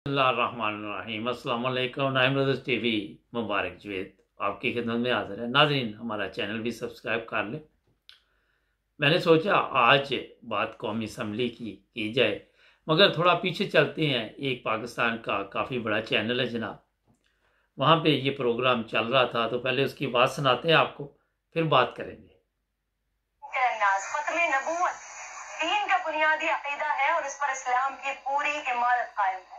बिस्मिल्लाहिर्रहमानिर्रहीम। अस्सलाम वालेकुम। नाइम ब्रदर्स टीवी मुबारक जवेद आपकी खिदमत में हाजिर है। नाजरीन, हमारा चैनल भी सब्सक्राइब कर लें। मैंने सोचा आज बात कौमी असम्बली की जाए, मगर थोड़ा पीछे चलते हैं। एक पाकिस्तान का काफ़ी बड़ा चैनल है जनाब, वहाँ पे ये प्रोग्राम चल रहा था, तो पहले उसकी बात सुनाते हैं आपको, फिर बात करेंगे। दीन का बुनियादी अकीदा है और इस पर इस्लाम की पूरी इमारत कायम है।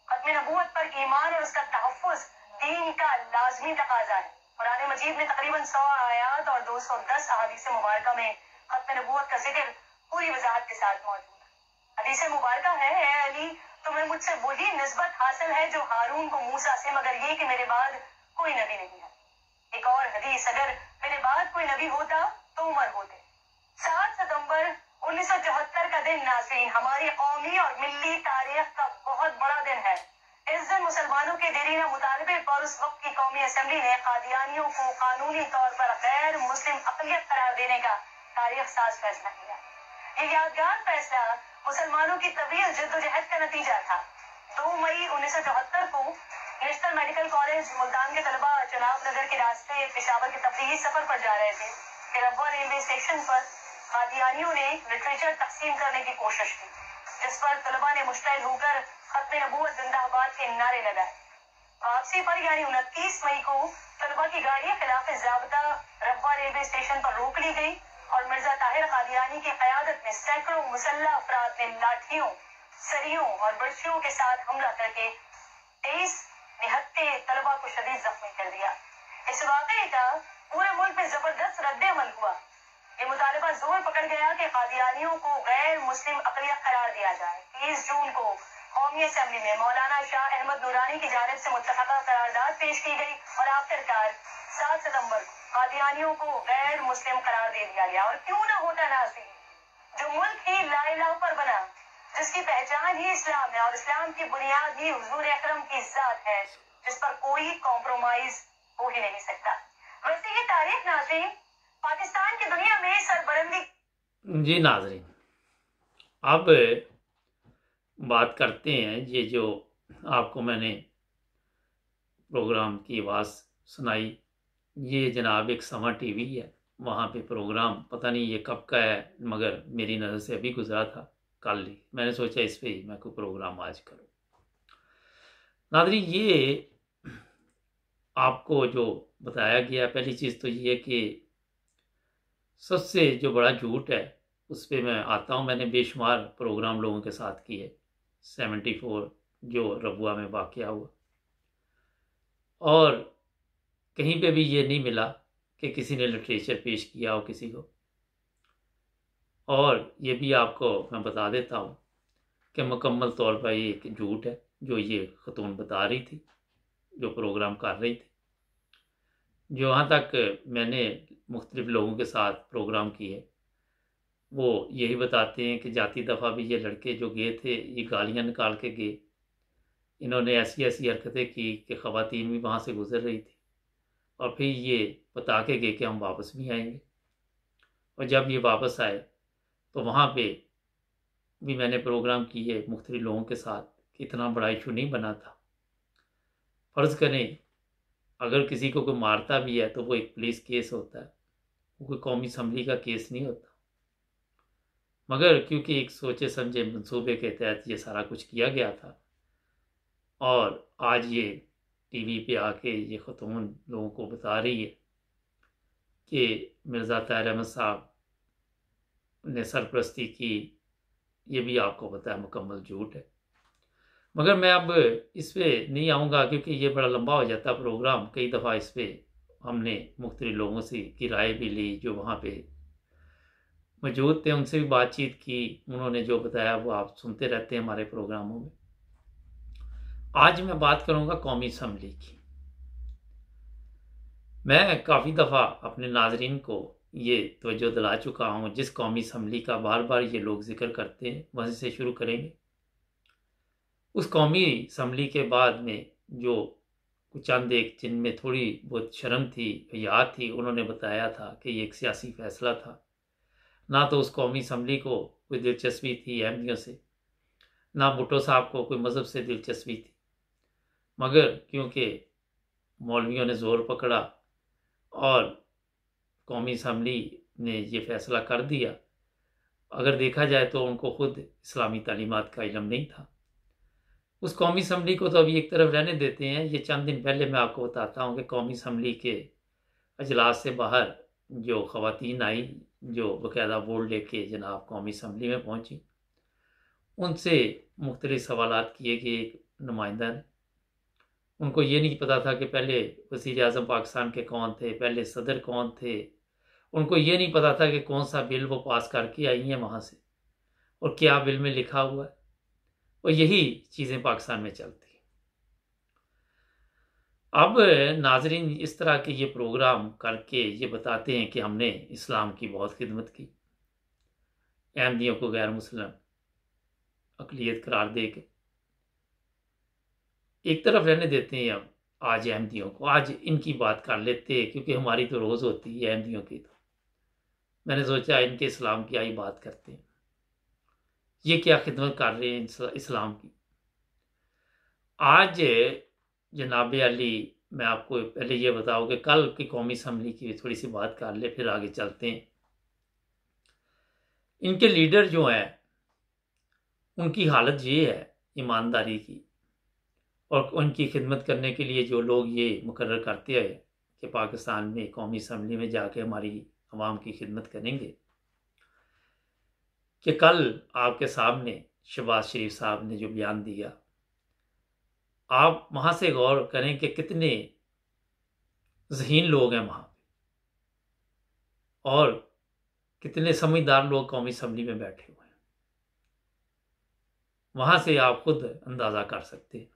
खत्म नबूवत पर ईमान और उसका तहफ़्फ़ुज़ दीन का लाज़मी तकाज़ा है। कुरान मजीद में तकरीबन 100 आयात और 210 अहादीस मुबारका में खत्म नबूवत का जिक्र पूरी वजाहत के साथ मौजूद है। हदीस मुबारका है, ए अली, तुम्हें मुझसे वही निस्बत हासिल है जो हारून को मूसा से, मगर ये कि मेरे बाद कोई नबी नहीं है। एक और हदीस, अगर मेरे बाद कोई नबी होता तो उमर होते। 7 सितंबर 1974 का दिन नाज़रीन हमारी कौमी और मिल्ली तारीख का बहुत बड़ा दिन है। इस दिन मुसलमानों के देरीना मुतालबे पर उस वक्त की कौमी असम्बली ने कादियानियों को कानूनी तौर पर गैर मुस्लिम अक़लियत करार देने का तारीख साज फैसला किया। ये यादगार फैसला मुसलमानों की तवील जद्दोजहद का नतीजा था। 2 मई 1974 को नेशनल मेडिकल कॉलेज मुल्तान के तलबा चुनाव नगर के रास्ते पेशावर के तफरीही सफर पर जा रहे थे कि रब्वा रेलवे स्टेशन पर कादियानियों ने लिटरेचर तकसीम करने की कोशिश की, जिस पर तलबा ने मुश्तइल होकर खत्म नबूवत जिंदाबाद के नारे लगाए। वापसी पर यानी 29 मई को तलबा की गाड़ी खिलाफ ज़ाब्ता रब्वा रेलवे स्टेशन पर रोक ली गई और मिर्जा ताहिर कादियानी की क़यादत में सैकड़ों मुसल्लह अफराद ने लाठियों, सरियों और बर्छियों के साथ हमला करके 23 निहत्ते तलबा को शदीद जख्मी कर दिया। इस वाक़े का पूरे मुल्क में जबरदस्त रद्द-ए-अमल हुआ। ये मुतालबा जोर पकड़ गया कि कादियानियों को गैर मुस्लिम अक़लियत करार दिया जाए। 30 जून को कौमी असम्बली में मौलाना शाह अहमद नूरानी की जानिब से मुत्तफ़क़ा करारदाद पेश की गई और आखिरकार 7 सितंबर को कादियानियों को गैर मुस्लिम करार दे दिया गया। और क्यों ना होता नाज़रीन, जो मुल्क ही ला इलाहा पर बना, जिसकी पहचान ही इस्लाम है और इस्लाम की बुनियाद ही हुजूर अकरम की ज़ात है, जिस पर कोई कॉम्प्रोमाइज हो ही नहीं सकता। वैसे ये तारीख नाज़रीन पाकिस्तान की दुनिया में सरबरंदी। जी नाजरीन, अब बात करते हैं। ये जो आपको मैंने प्रोग्राम की आवाज़ सुनाई, ये जनाब एक समा टीवी है, वहाँ पे प्रोग्राम पता नहीं ये कब का है, मगर मेरी नज़र से अभी गुजरा था, कल ही। मैंने सोचा इस पे ही मैं कोई प्रोग्राम आज करूँ। नादरीन, ये आपको जो बताया गया, पहली चीज़ तो ये कि सबसे जो बड़ा झूठ है उस पर मैं आता हूँ। मैंने बेशुमार प्रोग्राम लोगों के साथ किए। 74 जो रबुआ में वाक़या हुआ, और कहीं पे भी ये नहीं मिला कि किसी ने लिटरेचर पेश किया हो किसी को। और ये भी आपको मैं बता देता हूँ कि मुकम्मल तौर पर ये एक झूठ है जो ये खतून बता रही थी, जो प्रोग्राम कर रही थी। जो यहाँ तक मैंने मुख्तलिफ लोगों के साथ प्रोग्राम किए, वो यही बताते हैं कि जाती दफ़ा भी ये लड़के जो गए थे, ये गालियाँ निकाल के गए। इन्होंने ऐसी ऐसी हरकतें की कि ख़वातीन भी वहाँ से गुज़र रही थी, और फिर ये बता के गए कि हम वापस भी आएंगे। और जब ये वापस आए तो वहाँ पे भी मैंने प्रोग्राम किए मुख्तलिफ लोगों के साथ कि इतना बड़ा इशू नहीं बना था। फ़र्ज़ करें अगर किसी को कोई मारता भी है तो वो एक पुलिस केस होता है, वो कोई कौमी असम्बली का केस नहीं होता। मगर क्योंकि एक सोचे समझे मंसूबे के तहत ये सारा कुछ किया गया था, और आज ये टीवी पे आके ये खतून लोगों को बता रही है कि मिर्ज़ा ताहिर अहमद साहब ने सरपरस्ती की, ये भी आपको पता है मुकम्मल झूठ है। मगर मैं अब इस पर नहीं आऊँगा क्योंकि ये बड़ा लंबा हो जाता प्रोग्राम। कई दफ़ा इस पर हमने मुख्तलिफ लोगों से की राय भी ली, जो वहाँ पे मौजूद थे, उनसे भी बातचीत की। उन्होंने जो बताया वो आप सुनते रहते हैं हमारे प्रोग्रामों में। आज मैं बात करूँगा कौमी असम्बली की। मैं काफ़ी दफ़ा अपने नाजरीन को ये तवज्जो दिला चुका हूँ, जिस कौमी असम्बली का बार बार ये लोग जिक्र करते हैं वहीं से शुरू करेंगे। उस कौमी असम्बली के बाद में जो चंद एक जिनमें थोड़ी बहुत शर्म थी, याद थी, उन्होंने बताया था कि ये एक सियासी फैसला था। ना तो उस कौमी असम्बली को कोई दिलचस्पी थी अहमियों से, ना भुट्टो साहब को कोई मज़हब से दिलचस्पी थी, मगर क्योंकि मौलवियों ने ज़ोर पकड़ा और कौमी असम्बली ने ये फ़ैसला कर दिया, अगर देखा जाए तो उनको खुद इस्लामी तालीमात का इल्म नहीं था। उस कौमी असम्बली को तो अभी एक तरफ रहने देते हैं। ये चंद दिन पहले मैं आपको बताता हूँ कि कौमी असम्बली के अजलास से बाहर जो ख़वातीन आई, जो बाकायदा बोर्ड लेके जनाब कौमी असम्बली में पहुँची, उनसे मुख्तलिफ सवालात किए गए। एक नुमाइंदा ने, उनको ये नहीं पता था कि पहले वज़ीर आज़म पाकिस्तान के कौन थे, पहले सदर कौन थे। उनको ये नहीं पता था कि कौन सा बिल वो पास करके आई हैं वहाँ से और क्या बिल में लिखा हुआ है। और यही चीज़ें पाकिस्तान में चलती हैं। अब नाजरीन इस तरह के ये प्रोग्राम करके ये बताते हैं कि हमने इस्लाम की बहुत खिदमत की, अहमदियों को गैर मुस्लिम अक़लियत करार दे के एक तरफ रहने देते हैं। अब आज अहमदियों को, आज इनकी बात कर लेते हैं, क्योंकि हमारी तो रोज़ होती है अहमदियों की। तो मैंने सोचा इनके इस्लाम की आई बात करते हैं, ये क्या खिदमत कर रहे हैं इस्लाम की। आज जनाब अली, मैं आपको पहले ये बताऊँ कि कल की कौमी असम्बली की थोड़ी सी बात कर ले, फिर आगे चलते हैं। इनके लीडर जो हैं उनकी हालत ये है ईमानदारी की, और उनकी खिदमत करने के लिए जो लोग ये मुकर्रर करते हैं कि पाकिस्तान में कौमी असम्बली में जाके हमारी अवाम की खिदमत करेंगे, कि कल आपके सामने शहबाज शरीफ साहब ने जो बयान दिया, आप वहाँ से गौर करें कि कितने ज़हीन लोग हैं वहाँ पे और कितने समझदार लोग कौमी असम्बली में बैठे हुए हैं। वहाँ से आप खुद अंदाज़ा कर सकते हैं।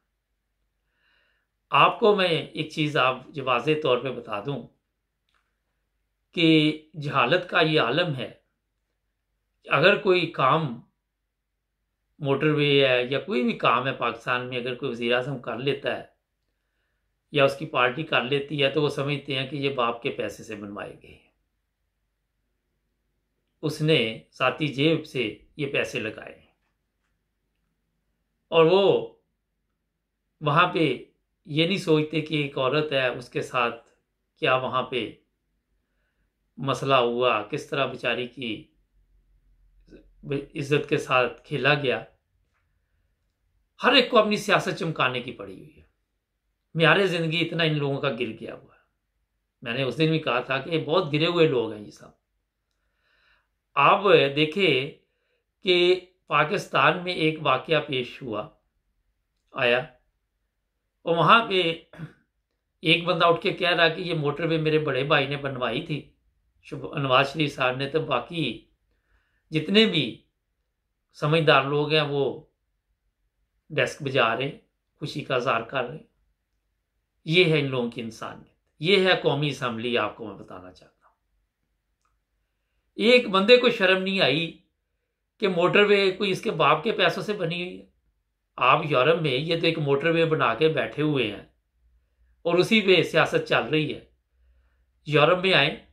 आपको मैं एक चीज़ आप जो वाज़ेह तौर पे बता दूं कि जहालत का ये आलम है। अगर कोई काम मोटरवे है या कोई भी काम है पाकिस्तान में, अगर कोई वज़ीर आज़म कर लेता है या उसकी पार्टी कर लेती है, तो वो समझते हैं कि ये बाप के पैसे से बनवाए गए, उसने साथी जेब से ये पैसे लगाए, और वो वहाँ पे ये नहीं सोचते कि एक औरत है, उसके साथ क्या वहाँ पे मसला हुआ, किस तरह बेचारी की इज्जत के साथ खेला गया। हर एक को अपनी सियासत चमकाने की पड़ी हुई है। म्यारे ज़िंदगी इतना इन लोगों का गिर गया हुआ है। मैंने उस दिन भी कहा था कि बहुत गिरे हुए लोग हैं ये सब। आप देखें कि पाकिस्तान में एक वाकया पेश आया और वहाँ पे एक बंदा उठ के कह रहा कि ये मोटरवे मेरे बड़े भाई ने बनवाई थी, नवाज शरीफ साहब ने। तो बाकी जितने भी समझदार लोग हैं वो डेस्क बजा रहे, खुशी का इज़हार कर रहे। ये है इन लोगों की इंसानियत, ये है कौमी असम्बली। आपको मैं बताना चाहता हूँ, एक बंदे को शर्म नहीं आई कि मोटरवे कोई इसके बाप के पैसों से बनी हुई है। आप यूरोप में ये तो एक मोटरवे बना के बैठे हुए हैं और उसी पे सियासत चल रही है। यूरोप में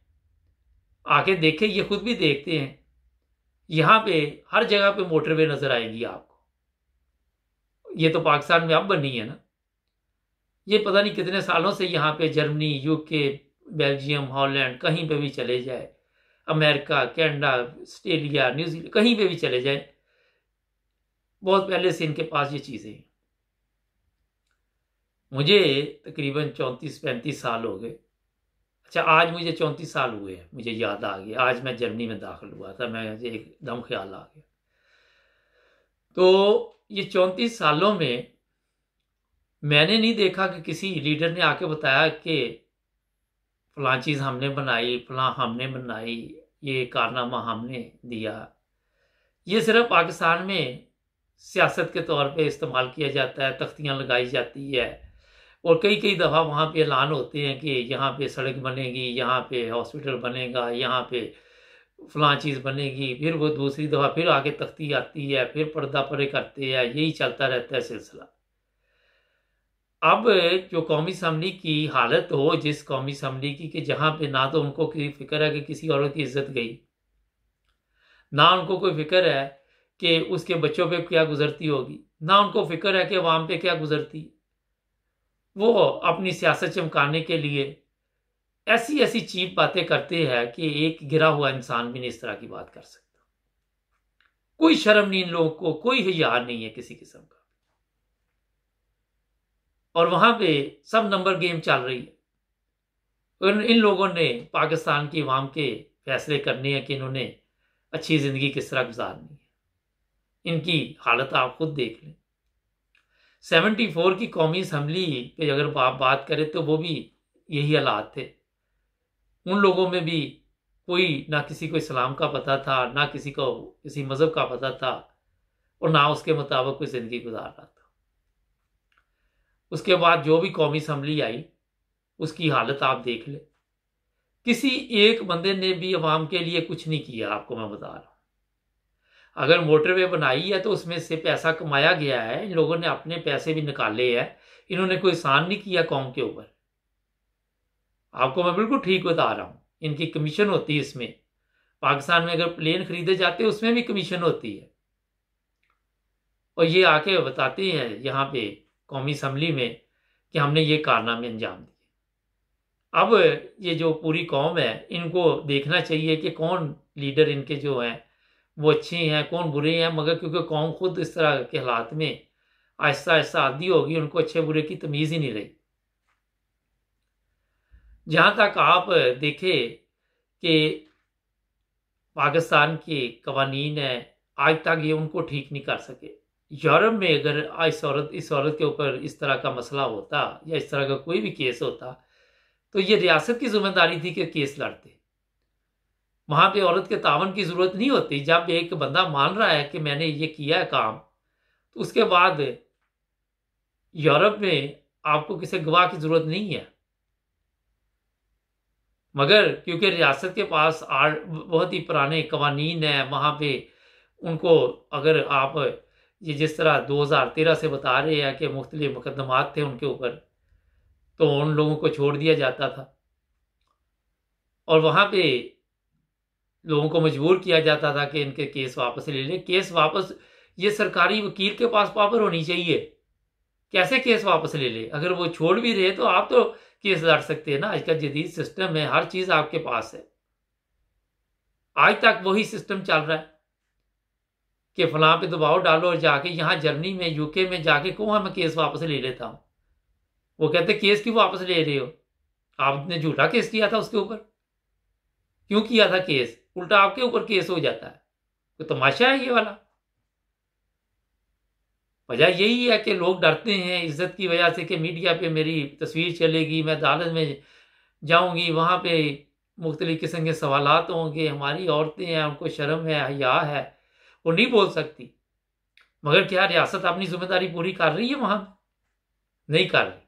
आके देखें, ये खुद भी देखते हैं, यहाँ पे हर जगह पे मोटरवे नजर आएगी आपको। ये तो पाकिस्तान में अब बनी है ना, ये पता नहीं कितने सालों से यहाँ पे जर्मनी, यूके, बेल्जियम, हॉलैंड, कहीं पे भी चले जाए, अमेरिका, कनाडा, ऑस्ट्रेलिया, न्यूजीलैंड, कहीं पे भी चले जाए, बहुत पहले से इनके पास ये चीज़ें हैं। मुझे तकरीबन 34-35 साल हो गए। अच्छा, आज मुझे 34 साल हुए हैं, मुझे याद आ गया। आज मैं जर्मनी में दाखिल हुआ था, मैं एकदम ख्याल आ गया। तो ये 34 सालों में मैंने नहीं देखा कि किसी लीडर ने आके बताया कि फलां चीज़ हमने बनाई, फलां हमने बनाई, ये कारनामा हमने दिया। ये सिर्फ पाकिस्तान में सियासत के तौर पे इस्तेमाल किया जाता है, तख्तियाँ लगाई जाती है और कई कई दफ़ा वहाँ पे ऐलान होते हैं कि यहाँ पे सड़क बनेगी, यहाँ पे हॉस्पिटल बनेगा, यहाँ पे फलां चीज़ बनेगी। फिर वो दूसरी दफ़ा फिर आगे तख्ती आती है, फिर पर्दा परे करते हैं, यही चलता रहता है सिलसिला। अब जो कौमी असम्बली की हालत हो, जिस कौमी असम्बली की कि जहाँ पे ना तो उनको कोई फिक्र है कि किसी औरत की इज्जत गई, ना उनको कोई फिक्र है कि उसके बच्चों पे क्या गुजरती होगी, ना उनको फिक्र है कि अवाम पे क्या गुजरती है। वो अपनी सियासत चमकाने के लिए ऐसी ऐसी चीप बातें करते हैं कि एक गिरा हुआ इंसान भी नहीं इस तरह की बात कर सकता। कोई शर्म नहीं इन लोगों को, कोई हिया नहीं है किसी किस्म का। और वहां पे सब नंबर गेम चल रही है। इन लोगों ने पाकिस्तान की अवाम के फैसले करने हैं कि इन्होंने अच्छी जिंदगी किस तरह गुजारनी है। इनकी हालत आप खुद देख लें। 74 की कौमी असम्बली पे अगर आप बात करें तो वो भी यही हालात थे। उन लोगों में भी कोई ना किसी को इस्लाम का पता था, ना किसी को किसी मजहब का पता था, और ना उसके मुताबिक कोई जिंदगी गुजार रहा था। उसके बाद जो भी कौमी असम्बली आई उसकी हालत आप देख ले। किसी एक बंदे ने भी अवाम के लिए कुछ नहीं किया। आपको मैं बता रहा हूं, अगर मोटरवे बनाई है तो उसमें से पैसा कमाया गया है, इन लोगों ने अपने पैसे भी निकाले हैं। इन्होंने कोई एहसान नहीं किया कौम के ऊपर। आपको मैं बिल्कुल ठीक बता रहा हूं। इनकी कमीशन होती है इसमें। पाकिस्तान में अगर प्लेन खरीदे जाते हैं उसमें भी कमीशन होती है, और ये आके बताते हैं यहाँ पे कौमी असम्बली में कि हमने ये कारनामे अंजाम दिए। अब ये जो पूरी कौम है इनको देखना चाहिए कि कौन लीडर इनके जो हैं वो अच्छे हैं, कौन बुरे हैं। मगर क्योंकि कौम खुद इस तरह के हालात में आहिस्ता आहिस्ता आदी होगी, उनको अच्छे बुरे की तमीज़ ही नहीं रही। जहां तक आप देखें कि पाकिस्तान के कवानीन है, आज तक ये उनको ठीक नहीं कर सके। यूरोप में अगर इस औरत के ऊपर इस तरह का मसला होता या इस तरह का कोई भी केस होता तो ये रियासत की जिम्मेदारी थी कि केस लड़ते। वहां पे औरत के तावन की जरूरत नहीं होती। जब एक बंदा मान रहा है कि मैंने ये किया है काम, तो उसके बाद यूरोप में आपको किसी गवाह की जरूरत नहीं है। मगर क्योंकि रियासत के पास बहुत ही पुराने कवानीन हैं, वहां पे उनको अगर आप ये जिस तरह 2013 से बता रहे हैं कि मुख्तलिफ मुकदमात थे उनके ऊपर, तो उन लोगों को छोड़ दिया जाता था और वहां पे लोगों को मजबूर किया जाता था कि इनके केस वापस ले लें। केस वापस, ये सरकारी वकील के पास पावर होनी चाहिए। कैसे केस वापस ले ले? अगर वो छोड़ भी रहे तो आप तो केस लड़ सकते हैं ना। आज का जदीद सिस्टम है, हर चीज आपके पास है। आज तक वही सिस्टम चल रहा है कि फलां पे दबाव डालो और जाके यहां जर्मनी में, यूके में जाके कौन मैं केस वापस ले लेता हूं। वो कहते केस क्यों वापस ले रहे हो? आपने झूठा केस किया था उसके ऊपर। क्यों किया था केस? उल्टा आपके ऊपर केस हो जाता है। तो तमाशा है ये वाला। वजह यही है कि लोग डरते हैं इज्जत की वजह से कि मीडिया पे मेरी तस्वीर चलेगी, मैं अदालत में जाऊंगी, वहां पे मुख्तलिफ किस्म के सवालात होंगे। हमारी औरतें हैं, उनको शर्म है, हया है, वो नहीं बोल सकती। मगर क्या रियासत अपनी जिम्मेदारी पूरी कर रही है? वहां नहीं कर रही।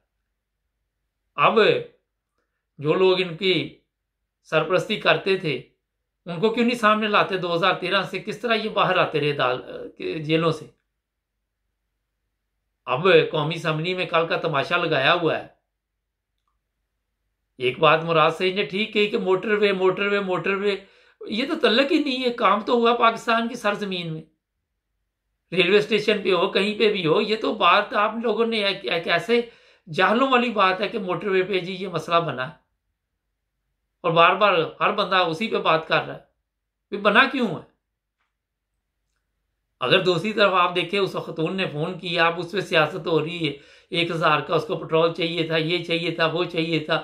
अब जो लोग इनकी सरपरस्ती करते थे उनको क्यों नहीं सामने लाते? 2013 से किस तरह ये बाहर आते रहे जेलों से। अब कौमी असम्बली में कल का तमाशा लगाया हुआ है। एक बात मुराद सही ने ठीक कही कि मोटरवे मोटरवे मोटरवे, ये तो तल्लक ही नहीं है। काम तो हुआ पाकिस्तान की सरजमीन में, रेलवे स्टेशन पे हो, कहीं पे भी हो। ये तो बात आप लोगों ने एक ऐसे जाहलों वाली बात है कि मोटरवे पे जी ये मसला बना है और बार बार हर बंदा उसी पे बात कर रहा है। फिर बना क्यों है? अगर दूसरी तरफ आप देखें, उस खतून ने फोन किया, अब उस पर सियासत हो रही है, 1000 का उसको पेट्रोल चाहिए था, ये चाहिए था, वो चाहिए था।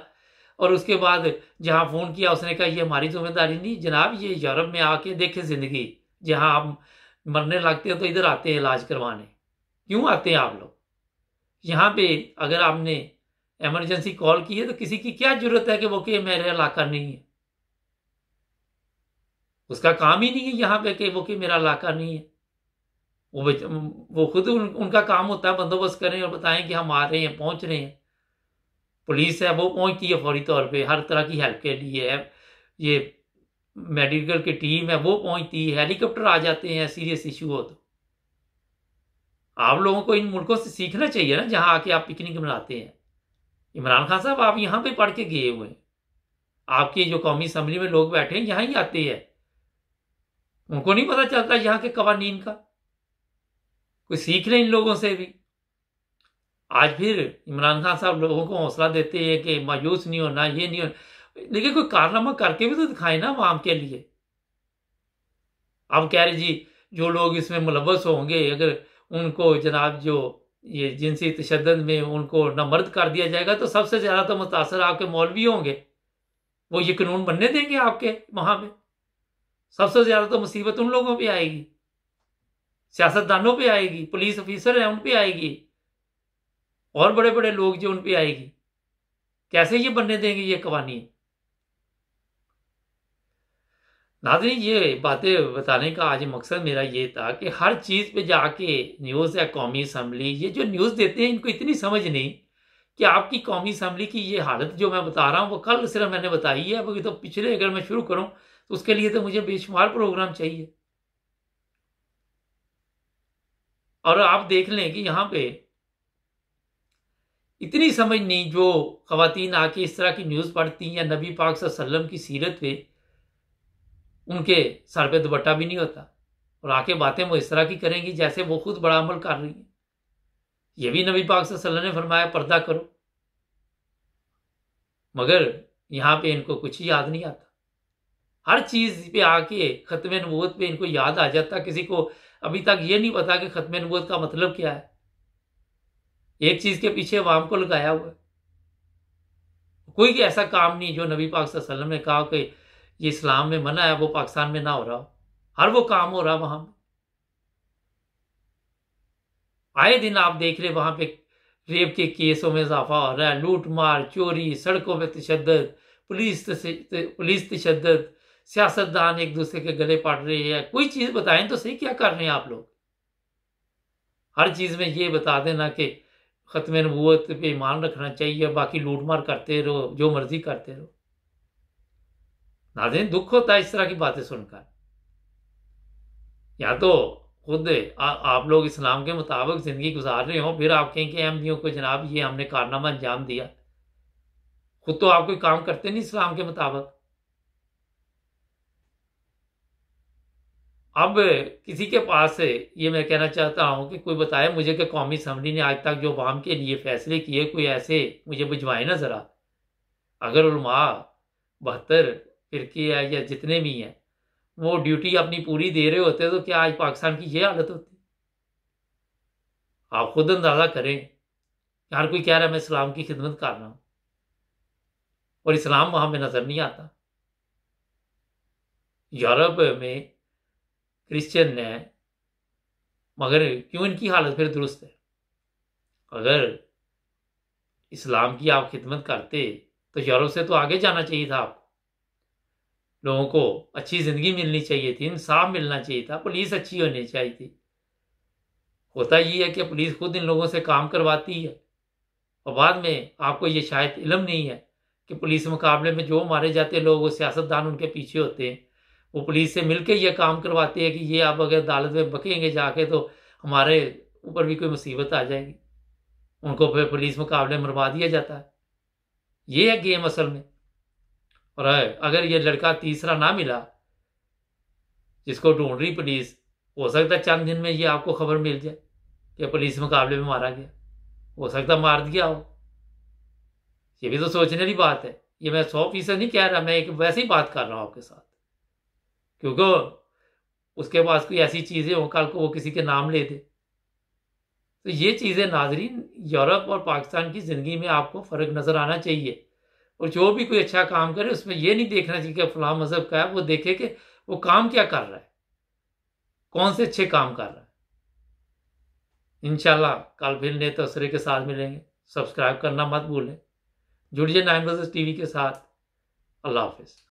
और उसके बाद जहां फोन किया उसने कहा ये हमारी जिम्मेदारी नहीं जनाब, ये यूरोप में आके देखे जिंदगी। जहां आप मरने लगते हो तो इधर आते हैं इलाज करवाने। क्यों आते हैं आप लोग? यहाँ पे अगर आपने इमरजेंसी कॉल की है तो किसी की क्या जरूरत है कि वो कि मेरा इलाका नहीं है? उसका काम ही नहीं है यहाँ पे कि वो कि मेरा इलाका नहीं है। वो खुद उनका काम होता है बंदोबस्त करें और बताएं कि हम आ रहे हैं, पहुंच रहे हैं। पुलिस है वो पहुंचती है फौरी तौर पे हर तरह की हेल्प के लिए है। ये मेडिकल की टीम है वो पहुंचती है, हेलीकॉप्टर आ जाते हैं सीरियस इशू हो तो। आप लोगों को इन मुल्कों से सीखना चाहिए ना जहां आके आप पिकनिक मनाते हैं। इमरान खान साहब आप यहां पे पढ़ के गए हुए हैं, आपकी जो कौमी असम्बली में लोग बैठे हैं यहां ही आते हैं, उनको नहीं पता चलता यहाँ के कवानीन का? कोई सीख लें इन लोगों से भी। आज फिर इमरान खान साहब लोगों को हौसला देते हैं कि मायूस नहीं होना, ये नहीं होना, लेकिन कोई कारनामा करके भी तो दिखाए ना आवाम के लिए। अब कह रहे जी जो लोग इसमें मुलव्वस होंगे, अगर उनको जनाब जो ये जिनसी तशद्दुद में उनको नामर्द कर दिया जाएगा तो सबसे ज्यादा तो मुतासर आपके मौलवी होंगे, वो ये कानून बनने देंगे आपके वहां पे। सबसे ज्यादा तो मुसीबत उन लोगों पे आएगी, सियासतदानों पे आएगी, पुलिस ऑफिसर है उन पे आएगी, और बड़े बड़े लोग जो उन पे आएगी। कैसे ये बनने देंगे ये कवानीन? नाज़रीन, ये बातें बताने का आज मकसद मेरा ये था कि हर चीज पे जाके न्यूज या कौमी असम्बली, ये जो न्यूज देते हैं इनको इतनी समझ नहीं कि आपकी कौमी असम्बली की ये हालत जो मैं बता रहा हूं वो कल सिर्फ मैंने बताई है। अभी तो पिछले अगर मैं शुरू करूं तो उसके लिए तो मुझे बेशुमार प्रोग्राम चाहिए। और आप देख लें कि यहां पे इतनी समझ नहीं, जो खवातीन आके इस तरह की न्यूज पढ़ती या नबी पाक सल्लल्लाहु अलैहि वसल्लम की सीरत पे उनके सर पे दुपट्टा भी नहीं होता, और आके बातें वो इस तरह की करेंगी जैसे वो खुद बड़ा अमल कर रही है। ये भी नबी पाक सल्लल्लाहु अलैहि वसल्लम ने फरमाया पर्दा करो, मगर यहां पे इनको कुछ याद नहीं आता। हर चीज पे आके खत्म नबूवत पे इनको याद आ जाता। किसी को अभी तक ये नहीं पता कि खत्म नबूवत का मतलब क्या है। एक चीज के पीछे अवाम को लगाया हुआ है। कोई ऐसा काम नहीं जो नबी पाक सल्लल्लाहु अलैहि वसल्लम ने कहा कि ये इस्लाम में मना है वो पाकिस्तान में ना हो रहा हो। हर वो काम हो रहा वहां पे। आए दिन आप देख रहे वहां पे रेप के केसों में इजाफा हो रहा है, लूट मार, चोरी, सड़कों में तशद्दुद, पुलिस तशद्दुद, सियासतदान एक दूसरे के गले पड़ रहे हैं। कोई चीज बताएं तो सही, क्या कर रहे हैं आप लोग? हर चीज में ये बता देना कि खत्म नबूवत पे ईमान रखना चाहिए, बाकी लूट मार करते रहो, जो मर्जी करते रहो। नाज़रीन, दुख होता है इस तरह की बातें सुनकर। या तो खुद आप लोग इस्लाम के मुताबिक जिंदगी गुजार रहे हो, फिर आप कहें कि अहमदियों को जनाब ये हमने कारनामा अंजाम दिया। खुद तो आप कोई काम करते नहीं इस्लाम के मुताबिक। अब किसी के पास ये मैं कहना चाहता हूं कि कोई बताए मुझे कि कौमी असम्बली ने आज तक जो अवाम के लिए फैसले किए कोई ऐसे मुझे बुझवाए ना जरा। अगर उलमा 72 फिरके है या जितने भी हैं वो ड्यूटी अपनी पूरी दे रहे होते तो क्या आज पाकिस्तान की ये हालत होती? आप खुद अंदाजा करें। हर कोई कह रहा है मैं इस्लाम की खिदमत कर रहा हूं, और इस्लाम वहां में नजर नहीं आता। यूरोप में क्रिश्चियन है, मगर क्यों इनकी हालत फिर दुरुस्त है? अगर इस्लाम की आप खिदमत करते तो यूरोप से तो आगे जाना चाहिए था आपको। लोगों को अच्छी जिंदगी मिलनी चाहिए थी, इंसाफ मिलना चाहिए था, पुलिस अच्छी होनी चाहिए थी। होता ये है कि पुलिस खुद इन लोगों से काम करवाती है, और बाद में आपको ये शायद इल्म नहीं है कि पुलिस मुकाबले में जो मारे जाते लोग वो सियासतदान उनके पीछे होते हैं। वो पुलिस से मिलकर ये काम करवाते हैं कि ये आप अगर अदालत में बकेंगे जाके तो हमारे ऊपर भी कोई मुसीबत आ जाएगी। उनको फिर पुलिस मुकाबले में मरवा दिया जाता है। ये है गेम असल में। और अगर ये लड़का तीसरा ना मिला जिसको ढूंढ रही पुलिस, हो सकता है चंद दिन में ये आपको खबर मिल जाए कि पुलिस मुकाबले में मारा गया। हो सकता मार दिया हो। ये भी तो सोचने वाली बात है। ये मैं 100% नहीं कह रहा, मैं एक वैसी बात कर रहा हूं आपके साथ, क्योंकि उसके पास कोई ऐसी चीजें हो कल को वो किसी के नाम ले दे। तो ये चीजें नाजरीन, यूरोप और पाकिस्तान की जिंदगी में आपको फर्क नजर आना चाहिए। और जो भी कोई अच्छा काम करे उसमें ये नहीं देखना चाहिए कि फलां मजहब का है, वो देखे कि वो काम क्या कर रहा है, कौन से अच्छे काम कर रहा है। इंशाल्लाह कल फिर नए तबसरे के साथ मिलेंगे। सब्सक्राइब करना मत भूलें। जुड़िए 9 टीवी के साथ। अल्लाह हाफिज।